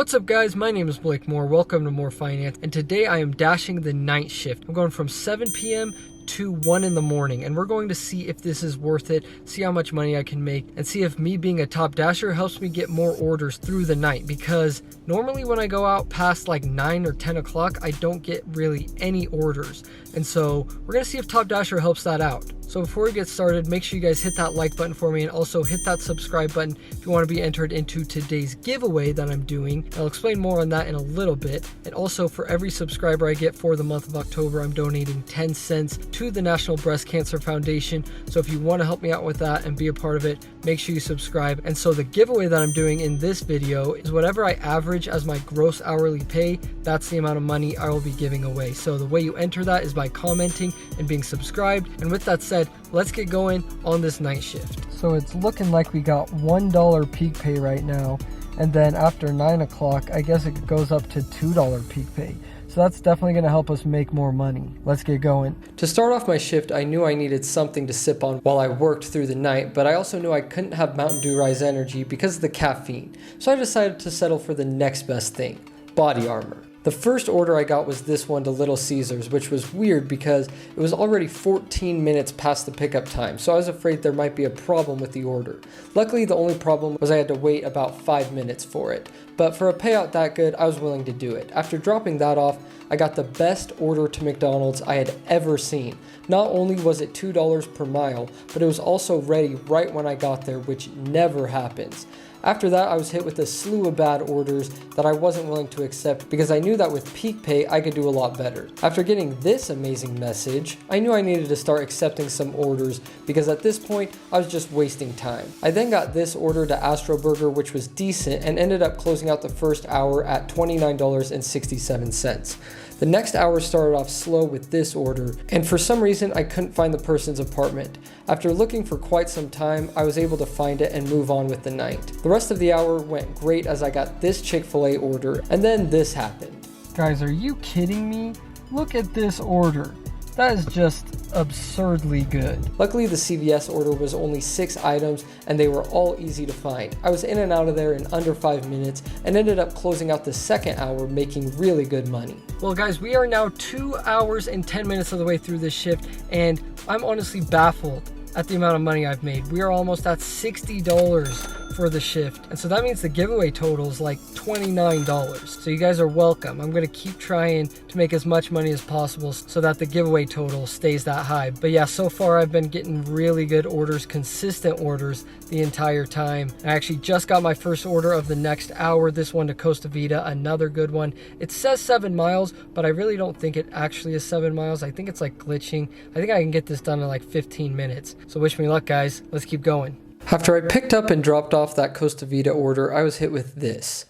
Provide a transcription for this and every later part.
What's up guys, my name is Blake Moore, welcome to More Finance, and today I am dashing the night shift. I'm going from 7 p.m. to 1 in the morning, and we're going to see if this is worth it, see how much money I can make, and see if me being a top dasher helps me get more orders through the night, because normally when I go out past like 9 or 10 o'clock, I don't get really any orders, and so we're going to see if Top Dasher helps that out. So before we get started, make sure you guys hit that like button for me and also hit that subscribe button if you want to be entered into today's giveaway that I'm doing. I'll explain more on that in a little bit. And also for every subscriber I get for the month of October, I'm donating 10 cents to the National Breast Cancer Foundation. So if you want to help me out with that and be a part of it, make sure you subscribe. And so the giveaway that I'm doing in this video is whatever I average as my gross hourly pay, that's the amount of money I will be giving away. So the way you enter that is by commenting and being subscribed. And with that said, let's get going on this night shift. So it's looking like we got $1 peak pay right now, and then after 9 o'clock I guess it goes up to $2 peak pay. So that's definitely going to help us make more money. Let's get going. To start off my shift, I knew I needed something to sip on while I worked through the night, but I also knew I couldn't have Mountain Dew Rise Energy because of the caffeine. So I decided to settle for the next best thing, body armor. The first order I got was this one to Little Caesars, which was weird because it was already 14 minutes past the pickup time, so I was afraid there might be a problem with the order. Luckily, the only problem was I had to wait about 5 minutes for it, but for a payout that good, I was willing to do it. After dropping that off, I got the best order to McDonald's I had ever seen. Not only was it $2 per mile, but it was also ready right when I got there, which never happens. After that, I was hit with a slew of bad orders that I wasn't willing to accept because I knew that with peak pay, I could do a lot better. After getting this amazing message, I knew I needed to start accepting some orders because at this point, I was just wasting time. I then got this order to Astro Burger, which was decent and ended up closing out the first hour at $29.67. The next hour started off slow with this order, and for some reason I couldn't find the person's apartment. After looking for quite some time, I was able to find it and move on with the night. The rest of the hour went great as I got this Chick-fil-A order, and then this happened. Guys, are you kidding me? Look at this order. That is just absurdly good. Luckily, the CVS order was only 6 items and they were all easy to find. I was in and out of there in under 5 minutes and ended up closing out the second hour making really good money. Well guys, we are now 2 hours and 10 minutes of the way through this shift, and I'm honestly baffled at the amount of money I've made. We are almost at $60 for the shift, and so that means the giveaway total is like $29. So you guys are welcome. I'm going to keep trying to make as much money as possible so that the giveaway total stays that high. But yeah, so far I've been getting really good orders, consistent orders the entire time. I actually just got my first order of the next hour, this one to Costa Vida, another good one. It says 7 miles, but I really don't think it actually is 7 miles. I think it's like glitching. I think I can get this done in like 15 minutes. So wish me luck guys, let's keep going. After I picked up and dropped off that Costa Vida order, I was hit with this.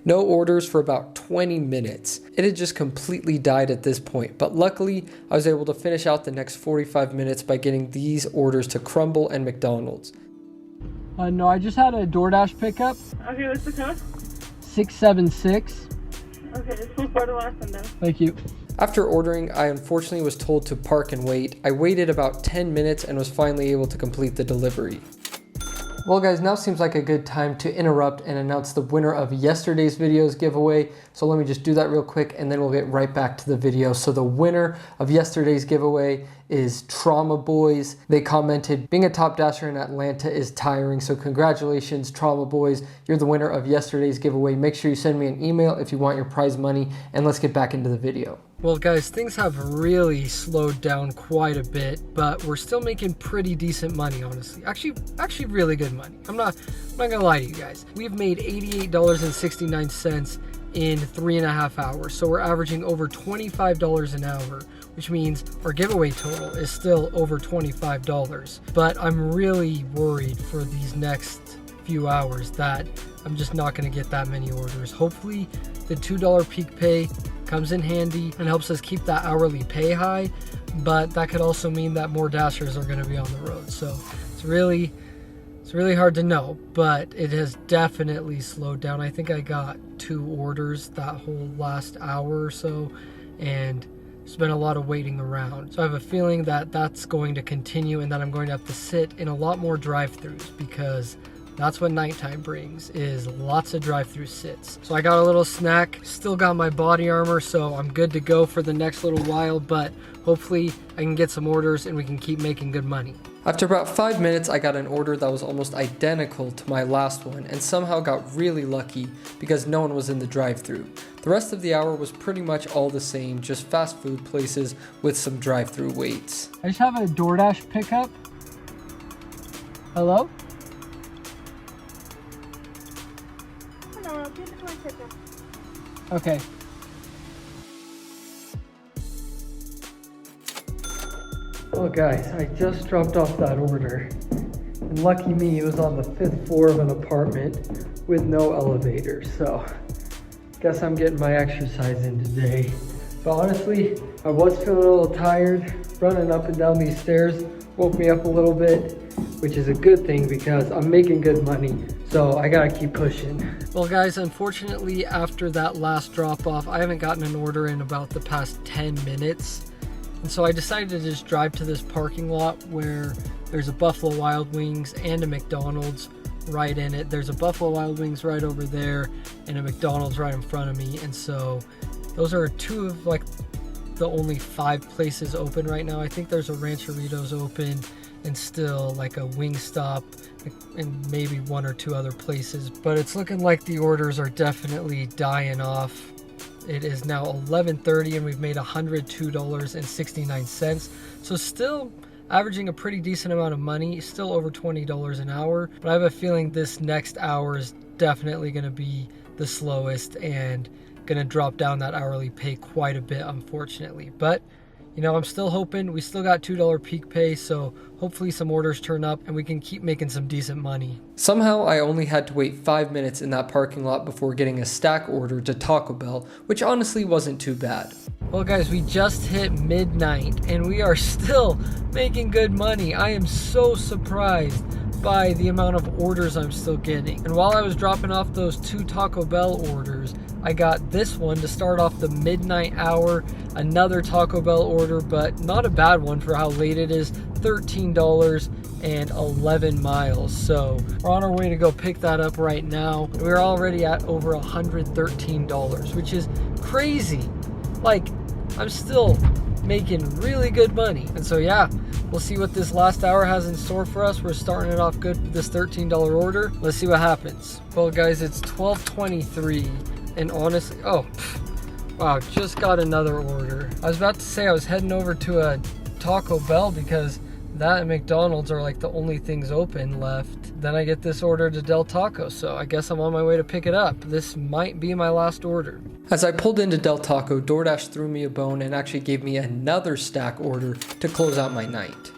No orders for about 20 minutes. It had just completely died at this point, but luckily I was able to finish out the next 45 minutes by getting these orders to Crumble and McDonald's. No, I just had a Doordash pickup. Okay, what's the code? 676. Okay, this was part of the last one then. Thank you. After ordering, I unfortunately was told to park and wait. I waited about 10 minutes and was finally able to complete the delivery. Well guys, now seems like a good time to interrupt and announce the winner of yesterday's video's giveaway. So let me just do that real quick and then we'll get right back to the video. So the winner of yesterday's giveaway is Trauma Boys. They commented, being a top dasher in Atlanta is tiring. So congratulations, Trauma Boys. You're the winner of yesterday's giveaway. Make sure you send me an email if you want your prize money, and let's get back into the video. Well guys, things have really slowed down quite a bit, but we're still making pretty decent money, honestly. Actually really good money. I'm not gonna lie to you guys. We've made $88.69 in 3.5 hours. So we're averaging over $25 an hour, which means our giveaway total is still over $25. But I'm really worried for these next few hours that I'm just not gonna get that many orders. Hopefully the $2 peak pay comes in handy and helps us keep that hourly pay high, but that could also mean that more dashers are going to be on the road. So it's really hard to know, but it has definitely slowed down. I think I got 2 orders that whole last hour or so, and there's been a lot of waiting around. So I have a feeling that that's going to continue and that I'm going to have to sit in a lot more drive-thrus because That's what nighttime brings, is lots of drive-through sits. So I got a little snack, still got my body armor, so I'm good to go for the next little while, but hopefully I can get some orders and we can keep making good money. After about 5 minutes, I got an order that was almost identical to my last one and somehow got really lucky because no one was in the drive-thru. The rest of the hour was pretty much all the same, just fast food places with some drive-thru waits. I just have a Doordash pickup. Hello? Hello, this is my pickup. Okay. Well guys, I just dropped off that order, and lucky me, it was on the 5th floor of an apartment with no elevator, so guess I'm getting my exercise in today. But honestly, I was feeling a little tired. Running up and down these stairs woke me up a little bit, which is a good thing because I'm making good money, so I gotta keep pushing. Well guys, unfortunately after that last drop off, I haven't gotten an order in about the past 10 minutes. And so I decided to just drive to this parking lot where there's a Buffalo Wild Wings and a McDonald's right in it. There's a Buffalo Wild Wings right over there and a McDonald's right in front of me. And so those are two of like the only 5 places open right now. I think there's a Rancheritos open and still like a Wingstop and maybe 1 or 2 other places. But it's looking like the orders are definitely dying off. It is now 11:30 and we've made $102.69. So still averaging a pretty decent amount of money, still over $20 an hour. But I have a feeling this next hour is definitely going to be the slowest and going to drop down that hourly pay quite a bit, unfortunately. But you know, I'm still hoping. We still got $2 peak pay, so hopefully some orders turn up and we can keep making some decent money. Somehow I only had to wait 5 minutes in that parking lot before getting a stack order to Taco Bell, which honestly wasn't too bad. Well guys, we just hit midnight and we are still making good money. I am so surprised by the amount of orders I'm still getting. And while I was dropping off those 2 Taco Bell orders, I got this one to start off the midnight hour, another Taco Bell order, but not a bad one for how late it is, $13 and 11 miles. So we're on our way to go pick that up right now. We're already at over $113, which is crazy. Like, I'm still making really good money. And so yeah, we'll see what this last hour has in store for us. We're starting it off good with this $13 order. Let's see what happens. Well guys, it's 12:23 and honestly, wow, just got another order. I was about to say I was heading over to a Taco Bell because that and McDonald's are like the only things open left. Then I get this order to Del Taco, so I guess I'm on my way to pick it up. This might be my last order. As I pulled into Del Taco, DoorDash threw me a bone and actually gave me another stack order to close out my night.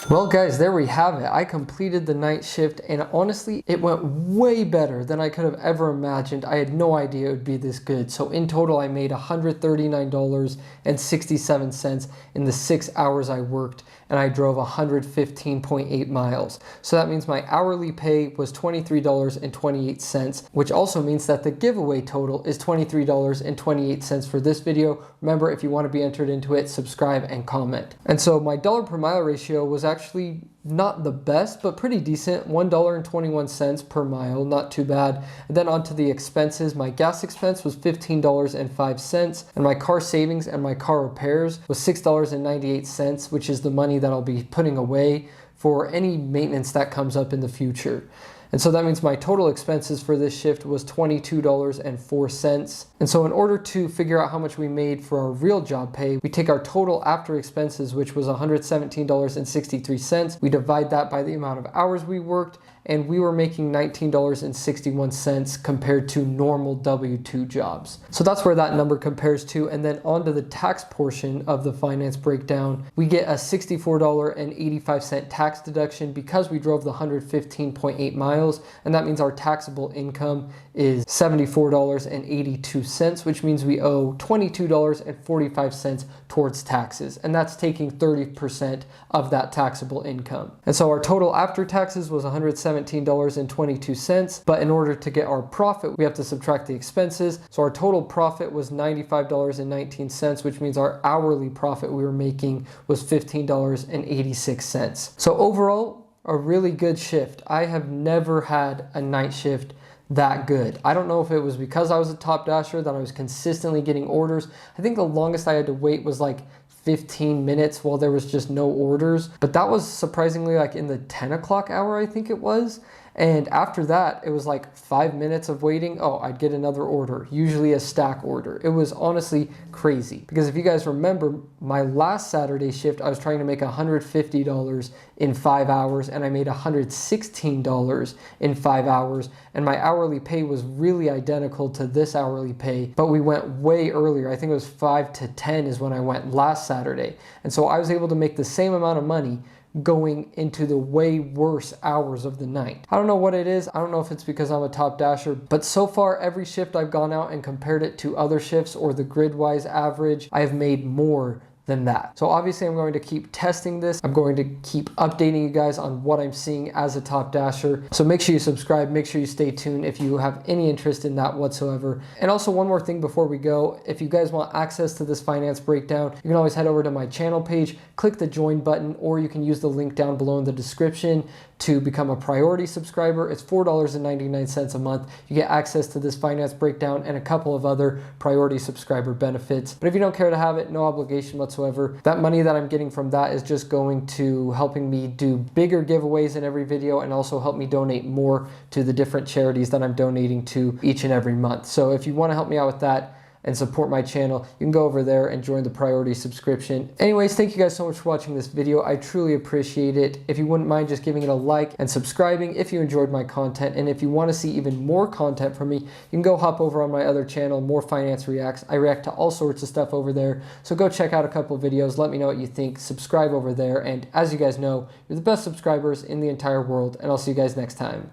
Well guys, there we have it. I completed the night shift and honestly, it went way better than I could have ever imagined. I had no idea it would be this good. So in total, I made $139.67 in the 6 hours I worked, and I drove 115.8 miles. So that means my hourly pay was $23.28, which also means that the giveaway total is $23.28 for this video. Remember, if you want to be entered into it, subscribe and comment. And so my dollar per mile ratio was actually not the best, but pretty decent. $1.21 per mile, not too bad. And then onto the expenses, my gas expense was $15.05, and my car savings and my car repairs was $6.98, which is the money that I'll be putting away for any maintenance that comes up in the future. And so that means my total expenses for this shift was $22.04. And so in order to figure out how much we made for our real job pay, we take our total after expenses, which was $117.63. We divide that by the amount of hours we worked, and we were making $19.61 compared to normal W-2 jobs. So that's where that number compares to. And then onto the tax portion of the finance breakdown, we get a $64.85 tax deduction because we drove the 115.8 miles. And that means our taxable income is $74.82, which means we owe $22.45 towards taxes. And that's taking 30% of that taxable income. And so our total after taxes was $117.22. But in order to get our profit, we have to subtract the expenses. So our total profit was $95.19, which means our hourly profit we were making was $15.86. So overall, a really good shift. I have never had a night shift that good. I don't know if it was because I was a top dasher that I was consistently getting orders. I think the longest I had to wait was like 15 minutes while there was just no orders, but that was surprisingly like in the 10 o'clock hour, I think it was. And after that, it was like 5 minutes of waiting. Oh, I'd get another order, usually a stack order. It was honestly crazy because if you guys remember, my last Saturday shift, I was trying to make $150 in 5 hours and I made $116 in 5 hours. And my hourly pay was really identical to this hourly pay, but we went way earlier. I think it was 5 to 10 is when I went last Saturday. And so I was able to make the same amount of money going into the way worse hours of the night. I don't know what it is. I don't know if it's because I'm a top dasher, but so far every shift I've gone out and compared it to other shifts or the GRIDWISE average, I have made more than that. So obviously I'm going to keep testing this. I'm going to keep updating you guys on what I'm seeing as a top dasher. So make sure you subscribe, make sure you stay tuned if you have any interest in that whatsoever. And also one more thing before we go, if you guys want access to this finance breakdown, you can always head over to my channel page, click the join button, or you can use the link down below in the description to become a priority subscriber. It's $4.99 a month. You get access to this finance breakdown and a couple of other priority subscriber benefits. But if you don't care to have it, no obligation whatsoever. That money that I'm getting from that is just going to helping me do bigger giveaways in every video and also help me donate more to the different charities that I'm donating to each and every month. So if you want to help me out with that and support my channel, you can go over there and join the priority subscription. Anyways, thank you guys so much for watching this video. I truly appreciate it. If you wouldn't mind just giving it a like and subscribing if you enjoyed my content, and if you want to see even more content from me, you can go hop over on my other channel, More Finance Reacts. I react to all sorts of stuff over there, so go check out a couple videos, let me know what you think, subscribe over there, and as you guys know, you're the best subscribers in the entire world, and I'll see you guys next time.